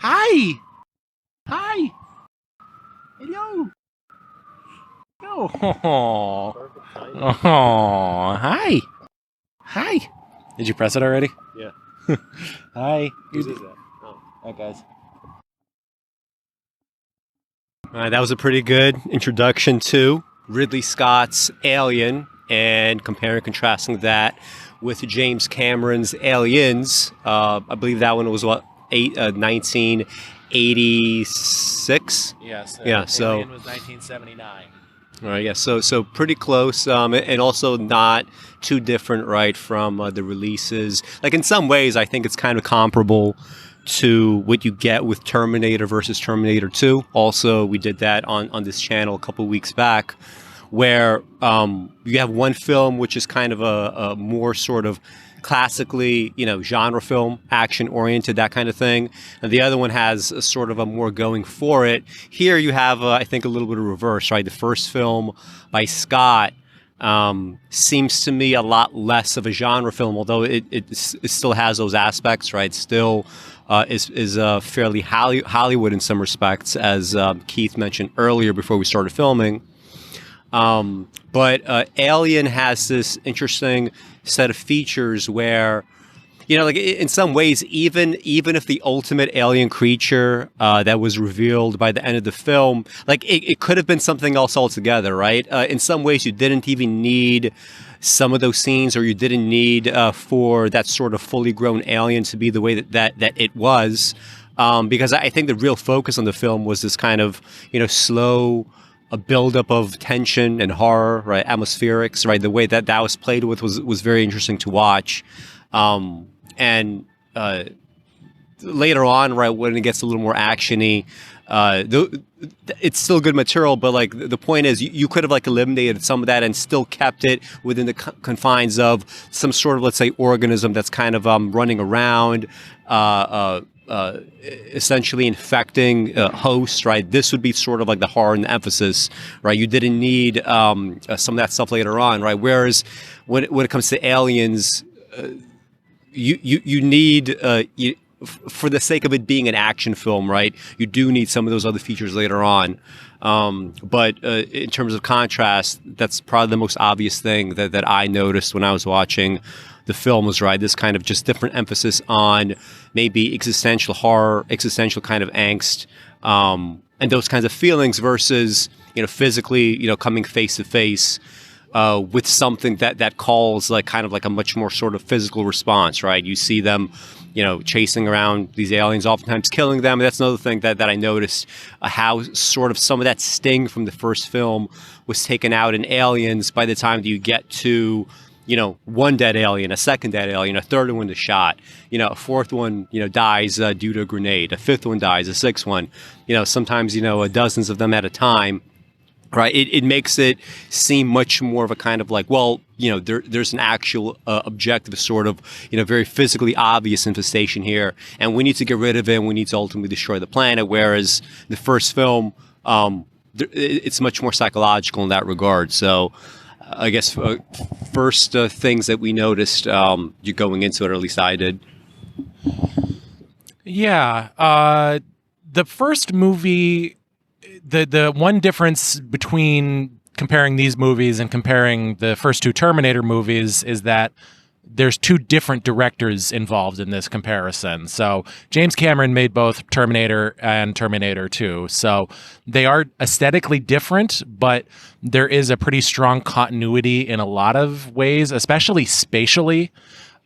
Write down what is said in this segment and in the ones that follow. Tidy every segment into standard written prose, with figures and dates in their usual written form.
Hi. Hi. Hello. Oh. Oh. Hi. Hi. Did you press it already? Yeah. Hi. Whose is that? Oh. Hi, guys. All right, that was a pretty good introduction to Ridley Scott's Alien, and comparing and contrasting that with James Cameron's Aliens. I believe that one was what, 1986. Yes. Yeah. So Alien was 1979. all right, yeah, so pretty close, and also not too different, right, from the releases. Like in some ways, I think it's kind of comparable to what you get with Terminator versus Terminator 2. Also, we did that on this channel a couple weeks back, where you have one film which is kind of a more sort of classically, genre film, action oriented, that kind of thing. And the other one has a sort of a more going for it. Here you have, I think, a little bit of reverse, right? The first film by Scott seems to me a lot less of a genre film, although it still has those aspects, right? Still is fairly Hollywood in some respects, as Keith mentioned earlier before we started filming. But Alien has this interesting set of features where, like in some ways, even if the ultimate alien creature that was revealed by the end of the film, like it could have been something else altogether, right? In some ways, you didn't even need some of those scenes, or you didn't need for that sort of fully grown alien to be the way that it was, because I think the real focus on the film was this kind of slow a buildup of tension and horror, right? Atmospherics, right? The way that was played with was very interesting to watch. And later on, right, when it gets a little more actiony, it's still good material, but like the point is, you could have like eliminated some of that and still kept it within the confines of some sort of, let's say, organism that's kind of running around, essentially infecting hosts, right? This would be sort of like the horror and the emphasis, right? You didn't need some of that stuff later on, right? Whereas when it comes to Aliens, you need for the sake of it being an action film, right? You do need some of those other features later on. But in terms of contrast, that's probably the most obvious thing that I noticed when I was watching the film was, right, this kind of just different emphasis on maybe existential horror, existential kind of angst, and those kinds of feelings versus, physically, coming face to face with something that calls like kind of like a much more sort of physical response, right? You see them, chasing around these aliens, oftentimes killing them. And that's another thing that I noticed, how sort of some of that sting from the first film was taken out in Aliens by the time that you get to, one dead alien, a second dead alien, a third one is shot, a fourth one, dies due to a grenade, a fifth one dies, a sixth one, sometimes, dozens of them at a time. Right, it makes it seem much more of a kind of like, well, there's an actual objective, sort of, very physically obvious infestation here, and we need to get rid of it. And we need to ultimately destroy the planet. Whereas the first film, it's much more psychological in that regard. So, I guess first things that we noticed, you going into it, or at least I did. Yeah, the first movie. The one difference between comparing these movies and comparing the first two Terminator movies is that there's two different directors involved in this comparison. So James Cameron made both Terminator and Terminator 2. So they are aesthetically different, but there is a pretty strong continuity in a lot of ways, especially spatially.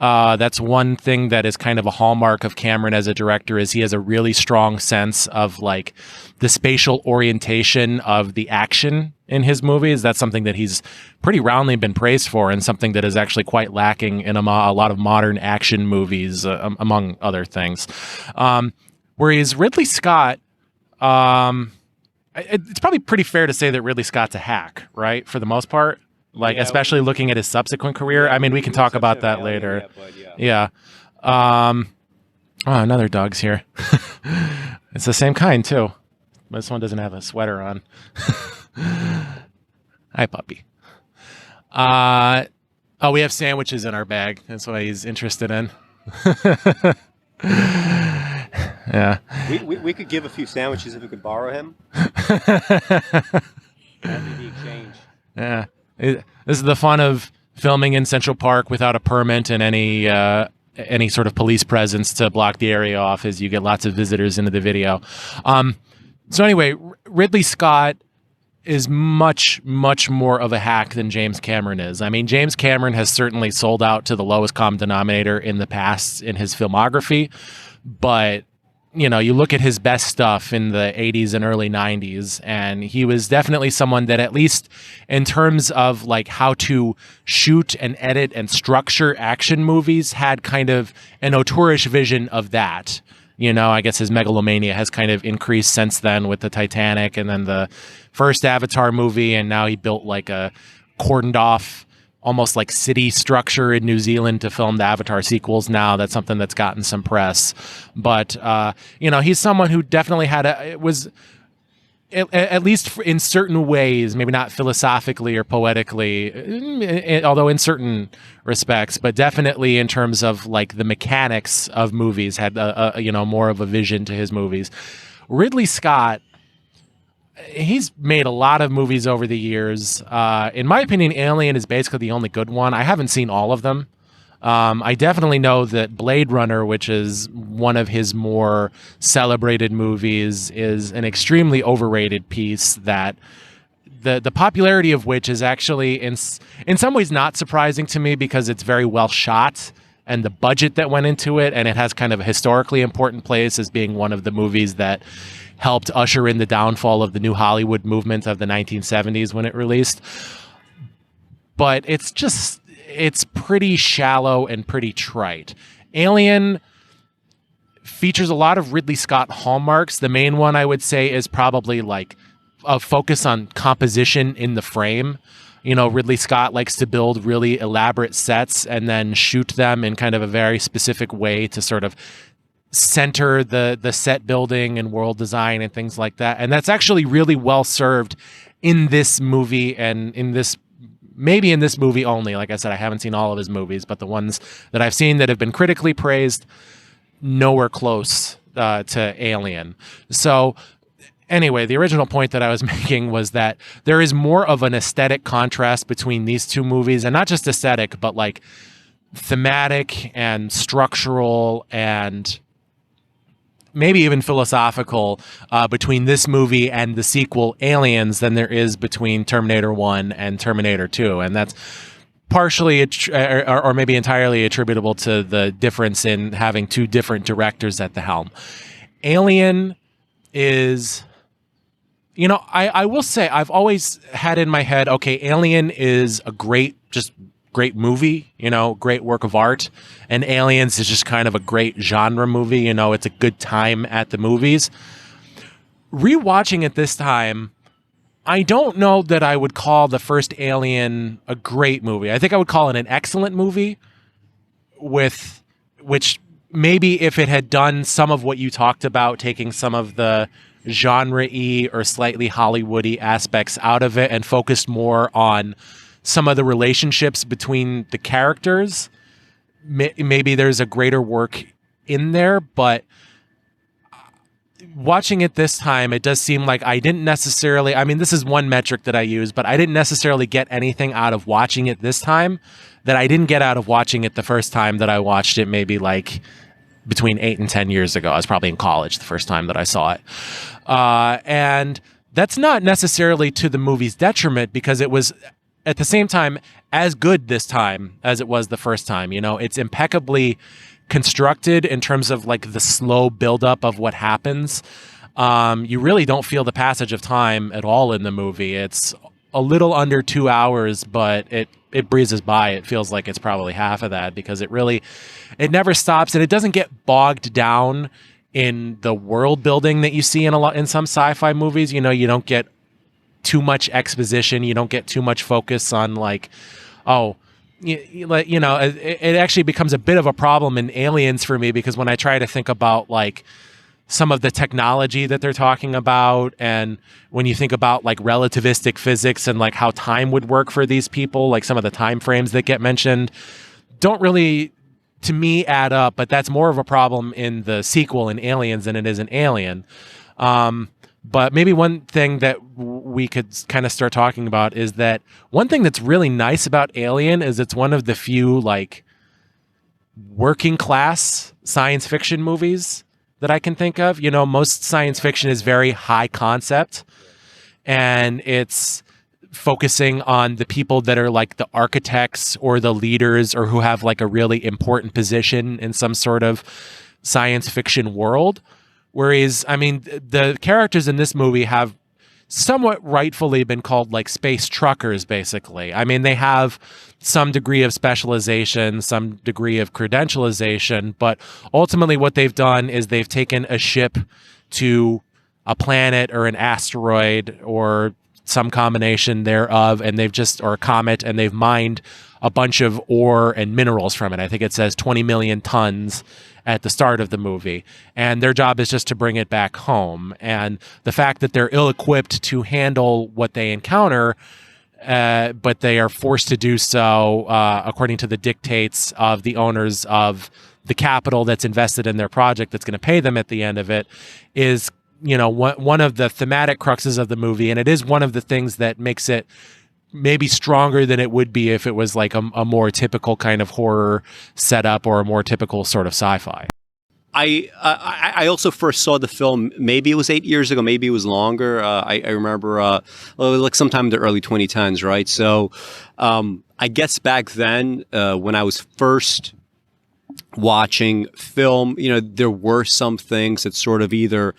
That's one thing that is kind of a hallmark of Cameron as a director, is he has a really strong sense of like the spatial orientation of the action in his movies. That's something that he's pretty roundly been praised for, and something that is actually quite lacking in a lot of modern action movies, among other things. Whereas Ridley Scott, it's probably pretty fair to say that Ridley Scott's a hack, right? For the most part. Like, yeah, especially looking at his subsequent career. Yeah, I mean, we can talk about that later. Yeah. Oh, another dog's here. It's the same kind, too. This one doesn't have a sweater on. Hi, puppy. Oh, we have sandwiches in our bag. That's what he's interested in. Yeah. We could give a few sandwiches if we could borrow him. That'd be the exchange. Yeah. This is the fun of filming in Central Park without a permit and any sort of police presence to block the area off, as you get lots of visitors into the video. So anyway, Ridley Scott is much, much more of a hack than James Cameron is. I mean, James Cameron has certainly sold out to the lowest common denominator in the past in his filmography, but you know, you look at his best stuff in the 80s and early 90s, and he was definitely someone that, at least in terms of like how to shoot and edit and structure action movies, had kind of an auteurish vision of that. You know, I guess his megalomania has kind of increased since then with the Titanic and then the first Avatar movie, and now he built like a cordoned off almost like city structure in New Zealand to film the Avatar sequels now. That's something that's gotten some press. But, you know, he's someone who definitely had at least in certain ways, maybe not philosophically or poetically, although in certain respects, but definitely in terms of like the mechanics of movies, had you know, more of a vision to his movies. Ridley Scott, he's made a lot of movies over the years. In my opinion, Alien is basically the only good one. I haven't seen all of them. I definitely know that Blade Runner, which is one of his more celebrated movies, is an extremely overrated piece that the popularity of which is actually in some ways not surprising to me, because it's very well shot and the budget that went into it, and it has kind of a historically important place as being one of the movies that helped usher in the downfall of the New Hollywood movement of the 1970s when it released. But it's pretty shallow and pretty trite. Alien features a lot of Ridley Scott hallmarks. The main one I would say is probably like a focus on composition in the frame. You know, Ridley Scott likes to build really elaborate sets and then shoot them in kind of a very specific way to sort of center the set building and world design and things like that. And that's actually really well served in this movie, and maybe in this movie only. Like I said, I haven't seen all of his movies, but the ones that I've seen that have been critically praised, nowhere close to Alien. So anyway, the original point that I was making was that there is more of an aesthetic contrast between these two movies, and not just aesthetic, but like thematic and structural and maybe even philosophical between this movie and the sequel Aliens than there is between Terminator 1 and Terminator 2. And that's partially or maybe entirely attributable to the difference in having two different directors at the helm. Alien is, you know, I will say I've always had in my head, okay, Alien is a great movie, you know, great work of art, and Aliens is just kind of a great genre movie. You know, it's a good time at the movies. Rewatching it this time, I don't know that I would call the first Alien a great movie. I think I would call it an excellent movie, which maybe if it had done some of what you talked about, taking some of the genre-y or slightly Hollywood-y aspects out of it and focused more on some of the relationships between the characters, maybe there's a greater work in there. But watching it this time, it does seem like I didn't necessarily, I mean, this is one metric that I use, but I didn't necessarily get anything out of watching it this time that I didn't get out of watching it the first time that I watched it, maybe like between 8 and 10 years ago. I was probably in college the first time that I saw it. And that's not necessarily to the movie's detriment, because it was at the same time as good this time as it was the first time. You know, it's impeccably constructed in terms of like the slow buildup of what happens. You really don't feel the passage of time at all in the movie. It's a little under 2 hours, but it breezes by. It feels like it's probably half of that, because it never stops, and it doesn't get bogged down in the world building that you see in some sci-fi movies. You know, you don't get too much exposition. You don't get too much focus on like, oh, you know, it actually becomes a bit of a problem in Aliens for me, because when I try to think about like some of the technology that they're talking about, and when you think about like relativistic physics and like how time would work for these people, like some of the time frames that get mentioned don't really to me add up, but that's more of a problem in the sequel in Aliens than it is in Alien. But maybe one thing that we could kind of start talking about is that one thing that's really nice about Alien is it's one of the few like working class science fiction movies that I can think of. You know, most science fiction is very high concept, and it's focusing on the people that are like the architects or the leaders or who have like a really important position in some sort of science fiction world. Whereas, I mean, the characters in this movie have somewhat rightfully been called like space truckers, basically. I mean, they have some degree of specialization, some degree of credentialization, but ultimately what they've done is they've taken a ship to a planet or an asteroid or some combination thereof, and they've just, or a comet, and they've mined a bunch of ore and minerals from it. I think it says 20 million tons at the start of the movie, and their job is just to bring it back home. And the fact that they're ill-equipped to handle what they encounter, but they are forced to do so according to the dictates of the owners of the capital that's invested in their project that's going to pay them at the end of it, is, you know, one of the thematic cruxes of the movie, and it is one of the things that makes it maybe stronger than it would be if it was like a more typical kind of horror setup or a more typical sort of sci-fi. I also first saw the film, maybe it was 8 years ago, maybe it was longer. I remember like sometime in the early 2010s, right? So I guess back then when I was first watching film, you know, there were some things that sort of either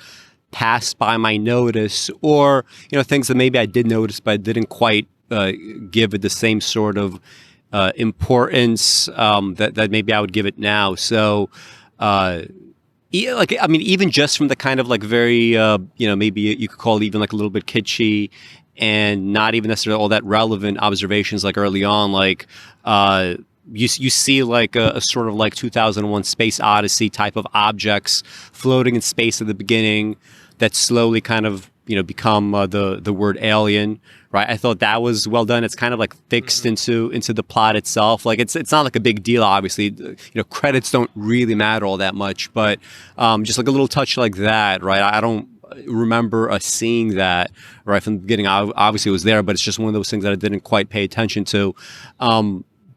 passed by my notice, or, you know, things that maybe I did notice but I didn't quite give it the same sort of importance that maybe I would give it now. So like, I mean, even just from the kind of like very you know, maybe you could call it even like a little bit kitschy and not even necessarily all that relevant observations like early on, like you see like a sort of like 2001 Space Odyssey type of objects floating in space at the beginning that slowly kind of, you know, become the word alien, right? I thought that was well done. It's kind of like fixed into the plot itself. Like it's not like a big deal, obviously. You know, credits don't really matter all that much, but just like a little touch like that, right? I don't remember seeing that right from the beginning. Obviously it was there, but it's just one of those things that I didn't quite pay attention to.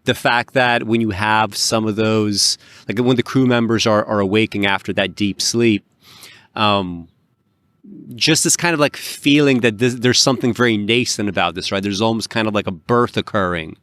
The fact that when you have some of those, like when the crew members are awaking after that deep sleep, just this kind of like feeling that there's something very nascent about this, right? There's almost kind of like a birth occurring,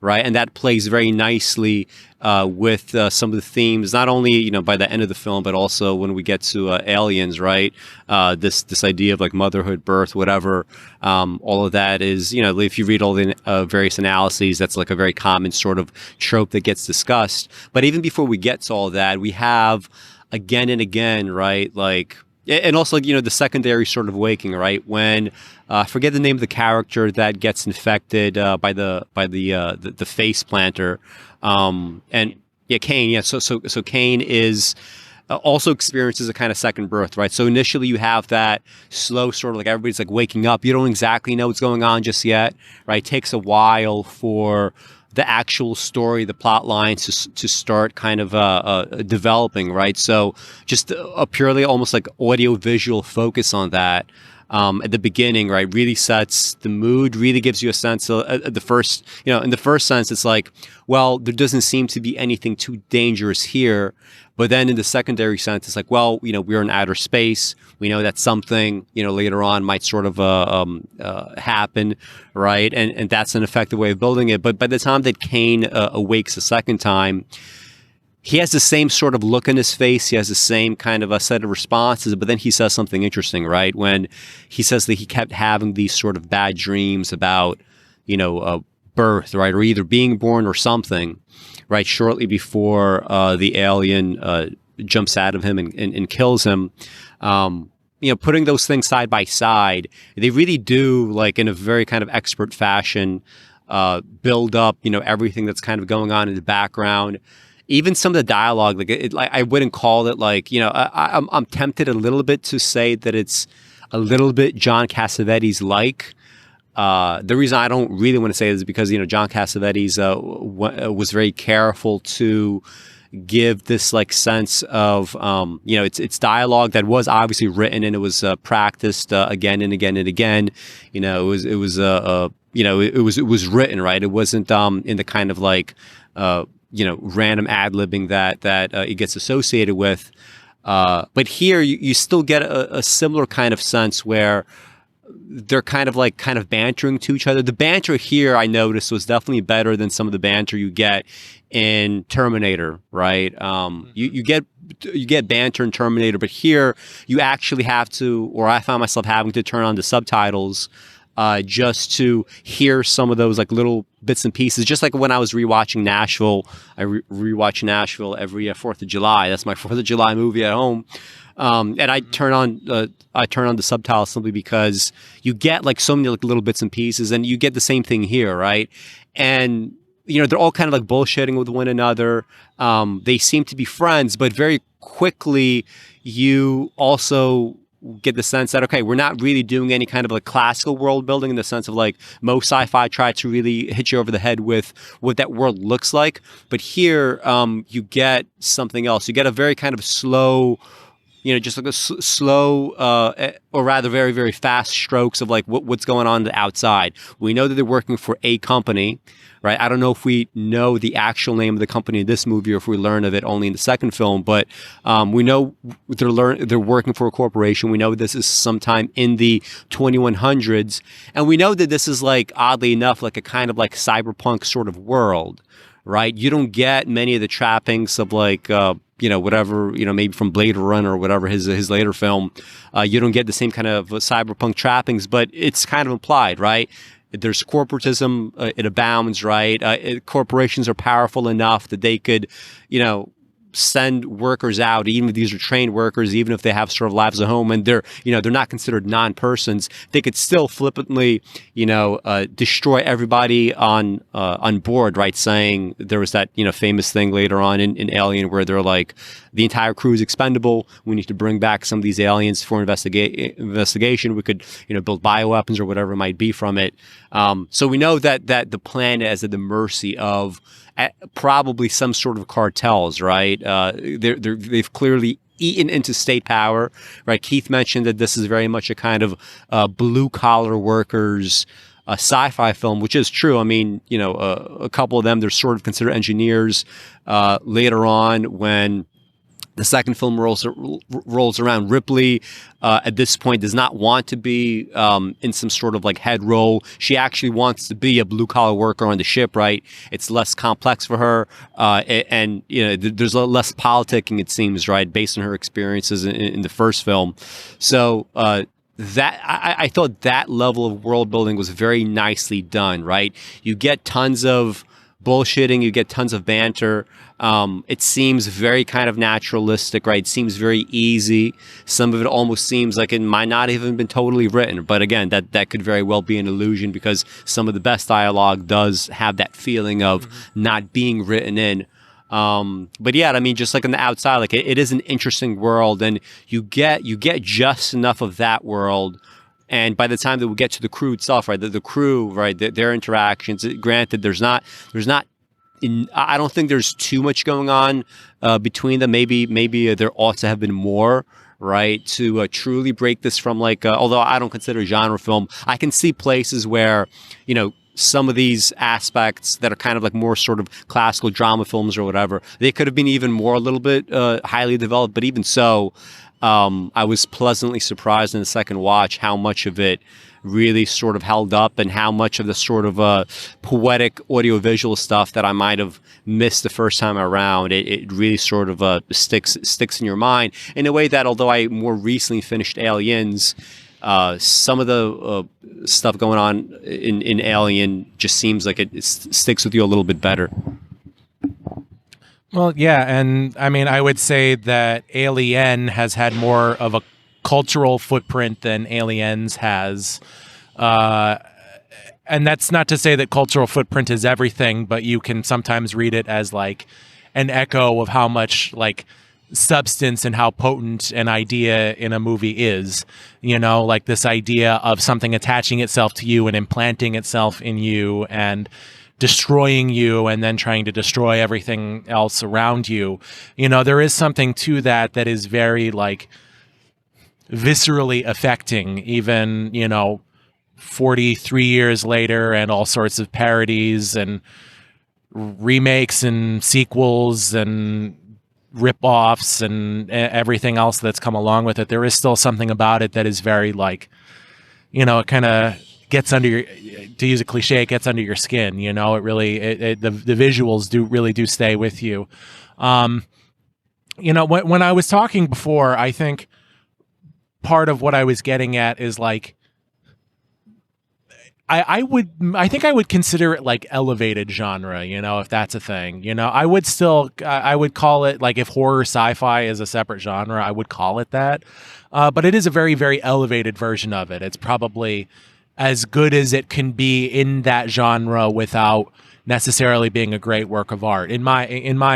right? And that plays very nicely with some of the themes, not only, you know, by the end of the film, but also when we get to Aliens, right? This idea of like motherhood, birth, whatever. All of that is, you know, if you read all the various analyses, that's like a very common sort of trope that gets discussed. But even before we get to all that, we have again and again, right? Like, and also, you know, the secondary sort of waking, right? When I forget the name of the character that gets infected by the face planter, and yeah, Kane. Yeah, so Kane is also experiences a kind of second birth, right? So initially you have that slow sort of like everybody's like waking up. You don't exactly know what's going on just yet, right? It takes a while for the actual story, the plot lines to start kind of developing, right? So just a purely almost like audio-visual focus on that at the beginning, right, really sets the mood, really gives you a sense of the first, you know, in the first sense, it's like, well, there doesn't seem to be anything too dangerous here. But then in the secondary sense, it's like, well, you know, we're in outer space. We know that something, you know, later on might sort of happen, right? And that's an effective way of building it. But by the time that Kane awakes a second time, he has the same sort of look in his face. He has the same kind of a set of responses. But then he says something interesting, right? When he says that he kept having these sort of bad dreams about, you know, birth, right? Or either being born or something, right? Shortly before the alien jumps out of him and kills him. You know, putting those things side by side, they really do, like in a very kind of expert fashion, build up, you know, everything that's kind of going on in the background. Even some of the dialogue, like I wouldn't call it like, you know, I'm tempted a little bit to say that it's a little bit John Cassavetes-like. The reason I don't really want to say it is because, you know, John Cassavetes was very careful to give this like sense of it's dialogue that was obviously written and it was practiced again and again and again. It was written, right. It wasn't in the kind of like random ad-libbing that it gets associated with. But here you still get a similar kind of sense where they're kind of bantering to each other. The banter here I noticed was definitely better than some of the banter you get in Terminator, right? You get banter in Terminator, but here you actually have to, or I found myself having to turn on the subtitles just to hear some of those like little bits and pieces. Just like when I was rewatching Nashville, I rewatch Nashville every 4th of July. That's my 4th of July movie at home. And I turn on the subtitles simply because you get like so many like little bits and pieces, and you get the same thing here, right? And they're all kind of like bullshitting with one another. They seem to be friends, but very quickly you also get the sense that, okay, we're not really doing any kind of like classical world building in the sense of like most sci-fi try to really hit you over the head with what that world looks like. But here you get something else. You get a very kind of slow, just like a slow, or rather very, very fast strokes of like what's going on the outside. We know that they're working for a company, right? I don't know if we know the actual name of the company in this movie or if we learn of it only in the second film, but we know they're working for a corporation. We know this is sometime in the 2100s. And we know that this is like, oddly enough, like a kind of like cyberpunk sort of world, right? You don't get many of the trappings of like, whatever, maybe from Blade Runner or whatever, his later film. You don't get the same kind of cyberpunk trappings, but it's kind of implied, right? There's corporatism, it abounds, right? Corporations are powerful enough that they could, send workers out, even if these are trained workers, even if they have sort of lives at home and they're not considered non-persons, they could still flippantly, destroy everybody on board, right? Saying there was that, famous thing later on in Alien where they're like, the entire crew is expendable. We need to bring back some of these aliens for investigation. We could, build bioweapons or whatever it might be from it. So we know that the planet is at the mercy of probably some sort of cartels, right? They've clearly eaten into state power, right? Keith mentioned that this is very much a kind of blue-collar workers sci-fi film, which is true. I mean, a couple of them, they're sort of considered engineers. Later on, when the second film rolls around, Ripley at this point does not want to be in some sort of like head role. She actually wants to be a blue collar worker on the ship, right? It's less complex for her, and there's less politicking, it seems, right, based on her experiences in the first film. So that I thought that level of world building was very nicely done, right? You get tons of bullshitting, you get tons of banter. It seems very kind of naturalistic, right? It seems very easy. Some of it almost seems like it might not even been totally written. But again, that could very well be an illusion because some of the best dialogue does have that feeling of not being written in. But yeah, I mean, just like on the outside, like it is an interesting world, and you get just enough of that world. And by the time that we get to the crew itself, right, the crew, right, their interactions, granted, I don't think there's too much going on between them. Maybe there ought to have been more, right, to truly break this from like, although I don't consider a genre film, I can see places where, some of these aspects that are kind of like more sort of classical drama films or whatever, they could have been even more a little bit highly developed. But even so, I was pleasantly surprised in the second watch how much of it really sort of held up and how much of the sort of poetic audiovisual stuff that I might have missed the first time around, it really sort of sticks in your mind in a way that, although I more recently finished Aliens, some of the stuff going on in Alien just seems like it sticks with you a little bit better. Well, yeah, and I mean, I would say that Alien has had more of a cultural footprint than Aliens has. And that's not to say that cultural footprint is everything, but you can sometimes read it as like an echo of how much like substance and how potent an idea in a movie is, like this idea of something attaching itself to you and implanting itself in you and destroying you and then trying to destroy everything else around you. You know, there is something to that is very like viscerally affecting, even, you know, 43 years later, and all sorts of parodies and remakes and sequels and rip-offs and everything else that's come along with it. There is still something about it that is very like, you know, it kind of gets under your, to use a cliche, it gets under your skin. You know, it really, the visuals do stay with you. You know, when I was talking before, I think part of what I was getting at is like, I think I would consider it like elevated genre, you know, if that's a thing. You know, I would call it, like, if horror sci-fi is a separate genre, I would call it that. But it is a very, very elevated version of it. It's probably as good as it can be in that genre without necessarily being a great work of art, in my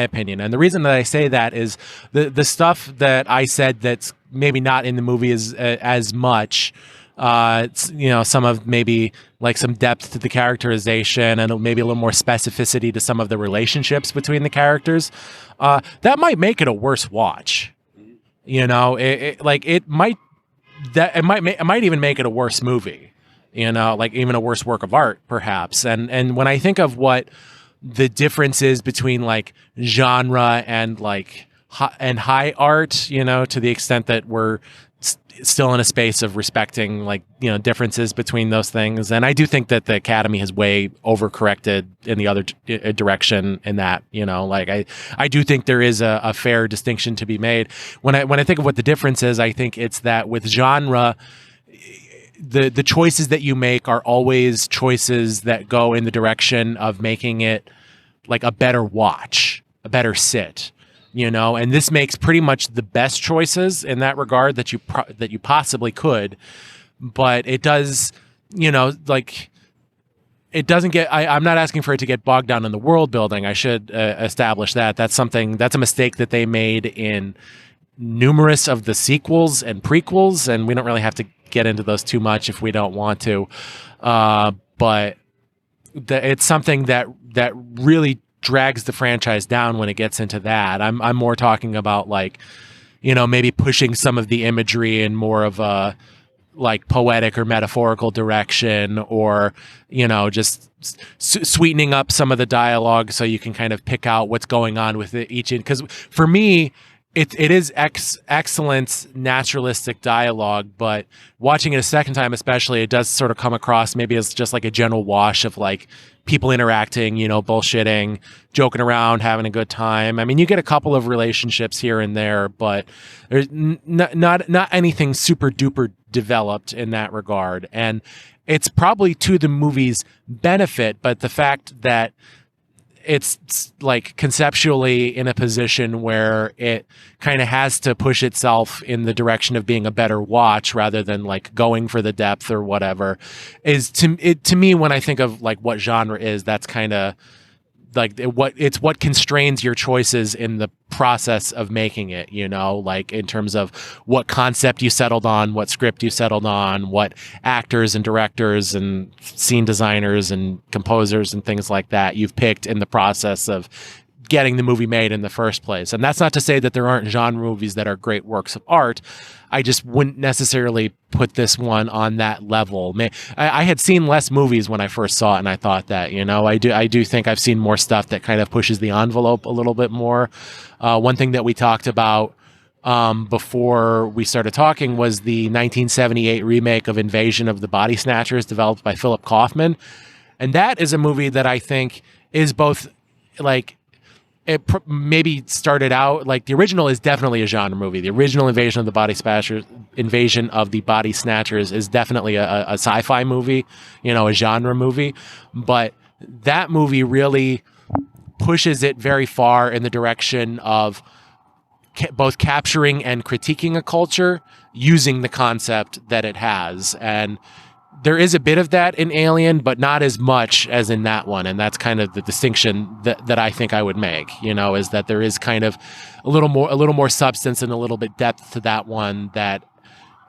opinion. And the reason that I say that is the stuff that I said that's maybe not in the movie is as much. It's, you know, some of maybe like some depth to the characterization and maybe a little more specificity to some of the relationships between the characters. That might make it a worse watch. You know, it might even make it a worse movie. You know, like even a worse work of art, perhaps. And when I think of what the difference is between like genre and like high art, you know, to the extent that we're still in a space of respecting, like, you know, differences between those things. And I do think that the Academy has way overcorrected in the other direction in that, you know, like I do think there is a fair distinction to be made. When I think of what the difference is, I think it's that with genre, the choices that you make are always choices that go in the direction of making it like a better watch, a better sit. You know, and this makes pretty much the best choices in that regard that you possibly could, but it does, you know, like it doesn't get. I'm not asking for it to get bogged down in the world building. I should establish that that's a mistake that they made in numerous of the sequels and prequels, and we don't really have to get into those too much if we don't want to, but it's something that really drags the franchise down when it gets into that. I'm more talking about, like, you know, maybe pushing some of the imagery in more of a like poetic or metaphorical direction, or, you know, just sweetening up some of the dialogue so you can kind of pick out what's going on with each. Because for me, it is excellent naturalistic dialogue, but watching it a second time especially, it does sort of come across maybe as just like a general wash of like people interacting, you know, bullshitting, joking around, having a good time. I mean, you get a couple of relationships here and there, but there's not anything super duper developed in that regard. And it's probably to the movie's benefit, but the fact that it's like conceptually in a position where it kind of has to push itself in the direction of being a better watch rather than like going for the depth or whatever is to me, when I think of like what genre is, that's kind of like what constrains your choices in the process of making it, you know, like in terms of what concept you settled on, what script you settled on, what actors and directors and scene designers and composers and things like that you've picked in the process of getting the movie made in the first place. And that's not to say that there aren't genre movies that are great works of art. I just wouldn't necessarily put this one on that level. I had seen less movies when I first saw it, and I thought that, you know, I do think I've seen more stuff that kind of pushes the envelope a little bit more. One thing that we talked about before we started talking was the 1978 remake of Invasion of the Body Snatchers, developed by Philip Kaufman. And that is a movie that I think is both like, it maybe started out like the original is definitely a genre movie. The original Invasion of the Body Snatchers is definitely a sci-fi movie, you know, a genre movie. But that movie really pushes it very far in the direction of both capturing and critiquing a culture using the concept that it has. And there is a bit of that in Alien, but not as much as in that one. And that's kind of the distinction that I think I would make, you know, is that there is kind of a little more substance and a little bit depth to that one that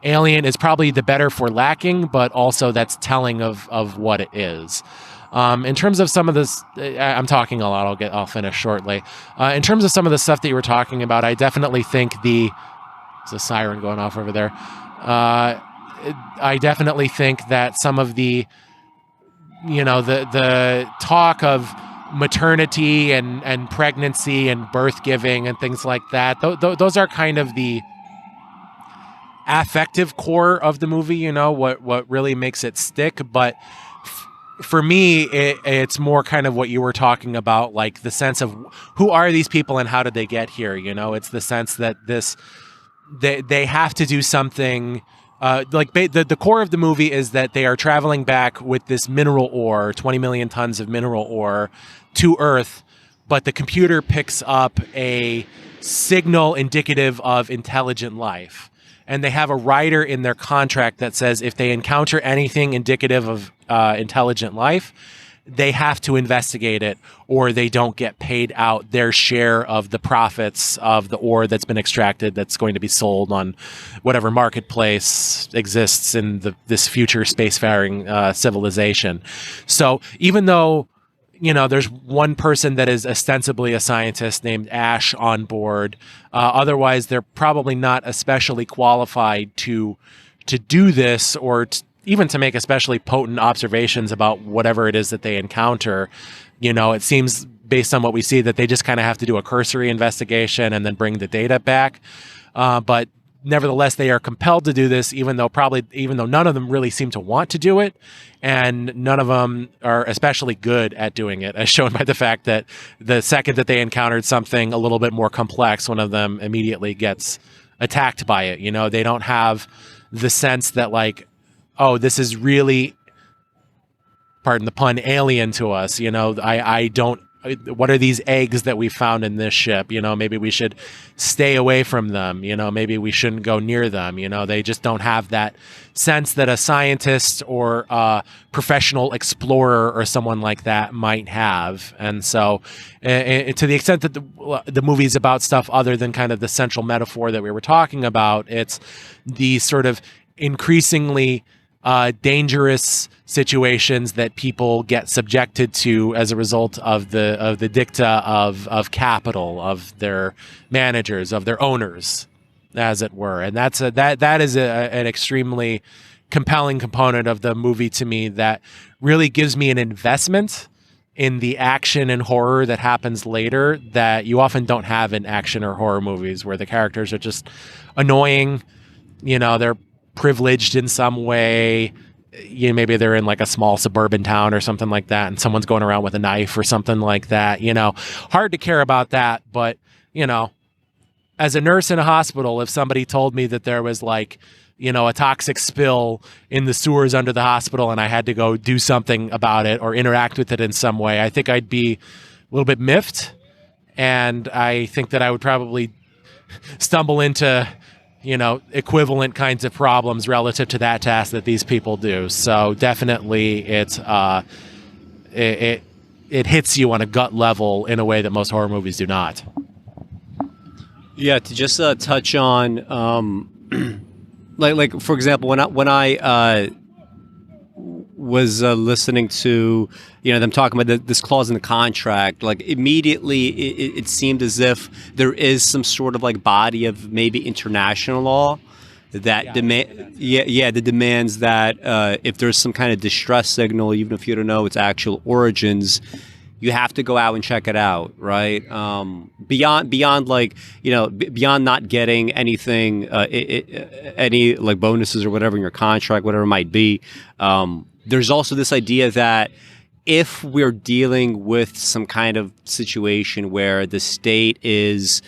Alien is probably the better for lacking, but also that's telling of what it is. In terms of some of this, I'm talking a lot. I'll finish shortly. In terms of some of the stuff that you were talking about, I definitely think there's a siren going off over there. I definitely think that some of the, the talk of maternity and pregnancy and birth giving and things like that, those are kind of the affective core of the movie, what really makes it stick. But for me, it's more kind of what you were talking about, like the sense of who are these people and how did they get here? It's the sense that they have to do something. The core of the movie is that they are traveling back with this mineral ore, 20 million tons of mineral ore, to Earth, but the computer picks up a signal indicative of intelligent life. And they have a rider in their contract that says if they encounter anything indicative of intelligent life, they have to investigate it, or they don't get paid out their share of the profits of the ore that's been extracted that's going to be sold on whatever marketplace exists in this future spacefaring civilization. So even though there's one person that is ostensibly a scientist named Ash on board, otherwise they're probably not especially qualified to do this, or even to make especially potent observations about whatever it is that they encounter. It seems, based on what we see, that they just kind of have to do a cursory investigation and then bring the data back. But nevertheless, they are compelled to do this, even though none of them really seem to want to do it, and none of them are especially good at doing it, as shown by the fact that the second that they encountered something a little bit more complex, one of them immediately gets attacked by it. They don't have the sense that, like, oh, this is really, pardon the pun, alien to us. I don't, what are these eggs that we found in this ship? Maybe we should stay away from them. Maybe we shouldn't go near them. They just don't have that sense that a scientist or a professional explorer or someone like that might have. And so to the extent that the movie is about stuff other than kind of the central metaphor that we were talking about, it's the sort of increasingly dangerous situations that people get subjected to as a result of the dicta of capital, of their managers, of their owners, as it were. And that is an extremely compelling component of the movie to me, that really gives me an investment in the action and horror that happens later that you often don't have in action or horror movies, where the characters are just annoying. They're privileged in some way. Maybe they're in like a small suburban town or something like that, and someone's going around with a knife or something like that. Hard to care about that. But as a nurse in a hospital, if somebody told me that there was like a toxic spill in the sewers under the hospital and I had to go do something about it or interact with it in some way, I think I'd be a little bit miffed, and I think that I would probably stumble into equivalent kinds of problems relative to that task that these people do. So definitely it hits you on a gut level in a way that most horror movies do not. Yeah, to just touch on, like for example, when I was listening to them talking about this clause in the contract, like immediately it seemed as if there is some sort of like body of maybe international law that demands that if there's some kind of distress signal, even if you don't know its actual origins, you have to go out and check it out, right? Beyond like beyond not getting anything, any like bonuses or whatever in your contract, whatever it might be. There's also this idea that if we're dealing with some kind of situation where the state is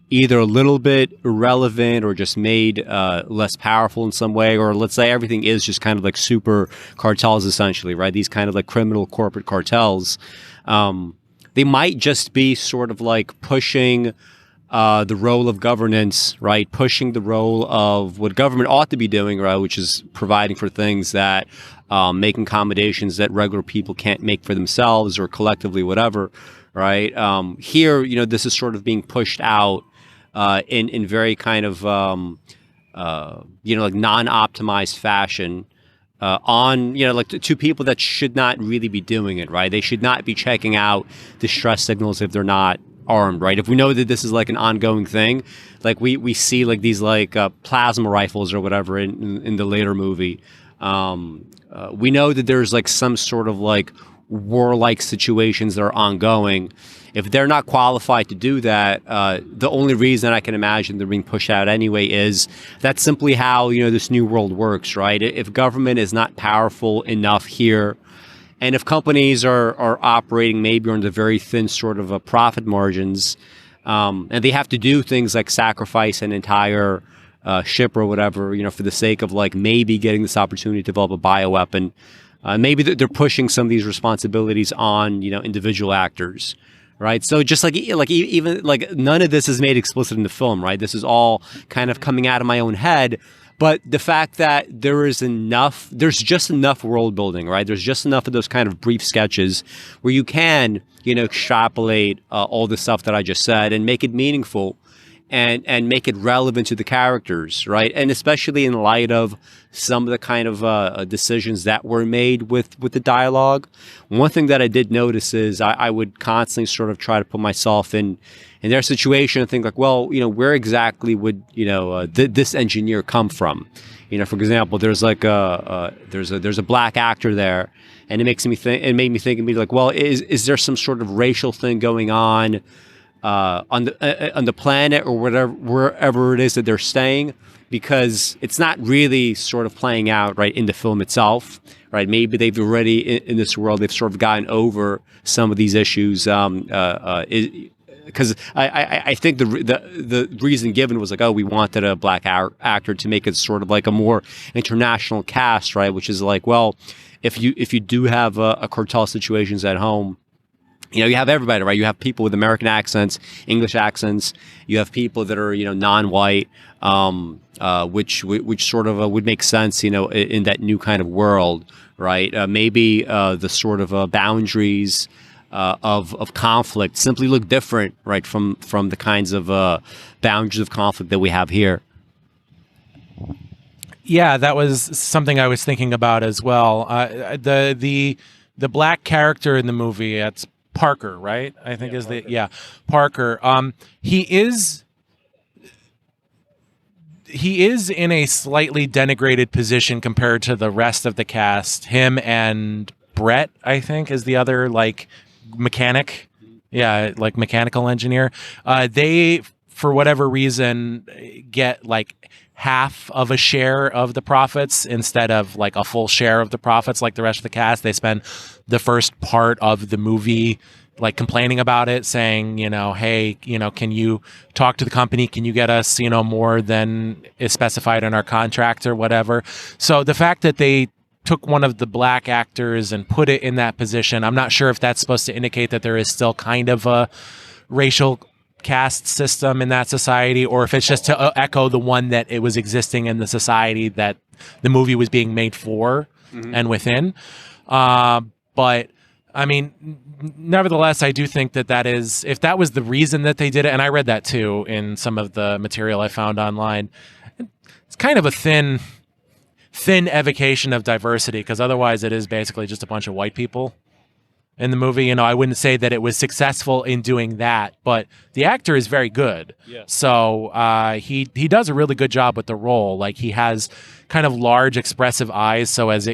either a little bit irrelevant or just made less powerful in some way, or let's say everything is just kind of like super cartels essentially, right? These kind of like criminal corporate cartels, they might just be sort of like pushing the role of governance, right? Pushing the role of what government ought to be doing, right? Which is providing for things that making accommodations that regular people can't make for themselves or collectively, whatever, right? Here, this is sort of being pushed out in very kind of, like non-optimized fashion on, like to people that should not really be doing it, right? They should not be checking out distress signals if they're not armed, right? If we know that this is like an ongoing thing, like we see like these like plasma rifles or whatever in the later movie. We know that there's like some sort of like warlike situations that are ongoing. If they're not qualified to do that, the only reason I can imagine they're being pushed out anyway is that's simply how, this new world works, right? If government is not powerful enough here, and if companies are operating maybe on the very thin sort of profit margins, and they have to do things like sacrifice an entire ship or whatever, for the sake of like maybe getting this opportunity to develop a bioweapon, maybe they're pushing some of these responsibilities on, individual actors. Right. So just like even like none of this is made explicit in the film. Right. This is all kind of coming out of my own head. But the fact that there's just enough world building. Right. There's just enough of those kind of brief sketches where you can, extrapolate all the stuff that I just said and make it meaningful and make it relevant to the characters. Right. And especially in light of some of the kind of decisions that were made with the dialogue. One thing that I did notice is I would constantly sort of try to put myself in their situation and think like, well, where exactly would, this engineer come from? For example, there's like there's a black actor there, and it made me think immediately like, well, is there some sort of racial thing going on the planet or wherever it is that they're staying? Because it's not really sort of playing out right in the film itself, right? Maybe they've already in this world they've sort of gotten over some of these issues. Because I think the reason given was like, oh, we wanted a black actor to make it sort of like a more international cast, right? Which is like, well, if you do have a cartel situations at home. You have everybody, right? You have people with American accents, English accents. You have people that are, non-white, which sort of would make sense, in that new kind of world, right? Maybe the sort of boundaries of conflict simply look different, right, from the kinds of boundaries of conflict that we have here. Yeah, that was something I was thinking about as well. The black character in the movie, it's Parker, right? I think is Parker. Parker. He is in a slightly denigrated position compared to the rest of the cast. Him and Brett, I think, is the other like mechanic. Yeah, like mechanical engineer. They, for whatever reason, get like half of a share of the profits instead of like a full share of the profits like the rest of the cast. They spend the first part of the movie like complaining about it, saying, hey, can you talk to the company? Can you get us, more than is specified in our contract or whatever? So the fact that they took one of the black actors and put it in that position, I'm not sure if that's supposed to indicate that there is still kind of a racial caste system in that society, or if it's just to echo the one that it was existing in the society that the movie was being made for and within. But I mean, nevertheless, I do think that is, if that was the reason that they did it, and I read that too in some of the material I found online, it's kind of a thin evocation of diversity, because otherwise it is basically just a bunch of white people in the movie. I wouldn't say that it was successful in doing that, but the actor is very good. Yeah. So he does a really good job with the role. Like, he has kind of large expressive eyes. So as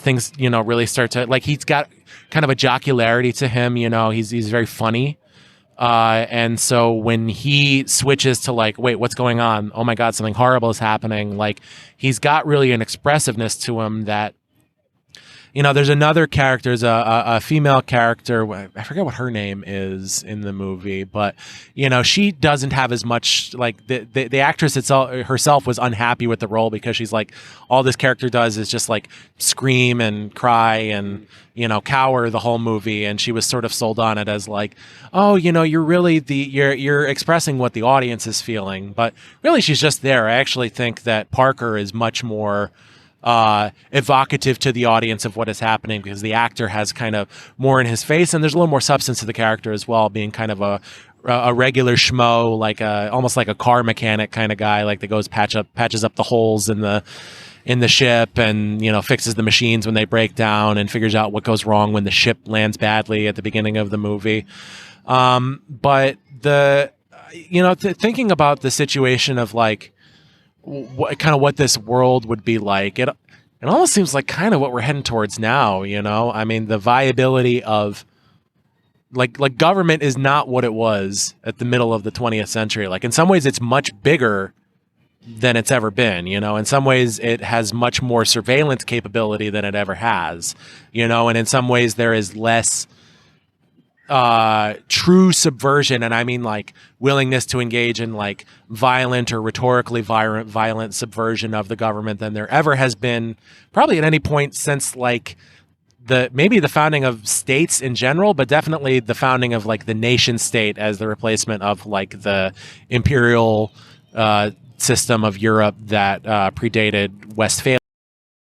things, really start to, like, he's got kind of a jocularity to him, he's very funny. And so when he switches to like, wait, what's going on? Oh my God, something horrible is happening. Like, he's got really an expressiveness to him that, there's another character, there's a female character, I forget what her name is in the movie, but, she doesn't have as much, like, the actress herself was unhappy with the role, because she's like, all this character does is just like scream and cry and, cower the whole movie. And she was sort of sold on it as like, oh, you're really you're expressing what the audience is feeling. But really, she's just there. I actually think that Parker is much more evocative to the audience of what is happening, because the actor has kind of more in his face, and there's a little more substance to the character as well, being kind of a regular schmo, like almost like a car mechanic kind of guy, like that goes patches up the holes in the in the ship, and fixes the machines when they break down, and figures out what goes wrong when the ship lands badly at the beginning of the movie. But thinking about the situation of like what this world would be like, it almost seems like kind of what we're heading towards now. I mean, the viability of like government is not what it was at the middle of the 20th century. Like in some ways it's much bigger than it's ever been. In some ways it has much more surveillance capability than it ever has, and in some ways there is less true subversion, and I mean like willingness to engage in like violent or rhetorically violent subversion of the government than there ever has been probably at any point since like maybe the founding of states in general, but definitely the founding of like the nation state as the replacement of like the imperial system of Europe that predated Westphalia.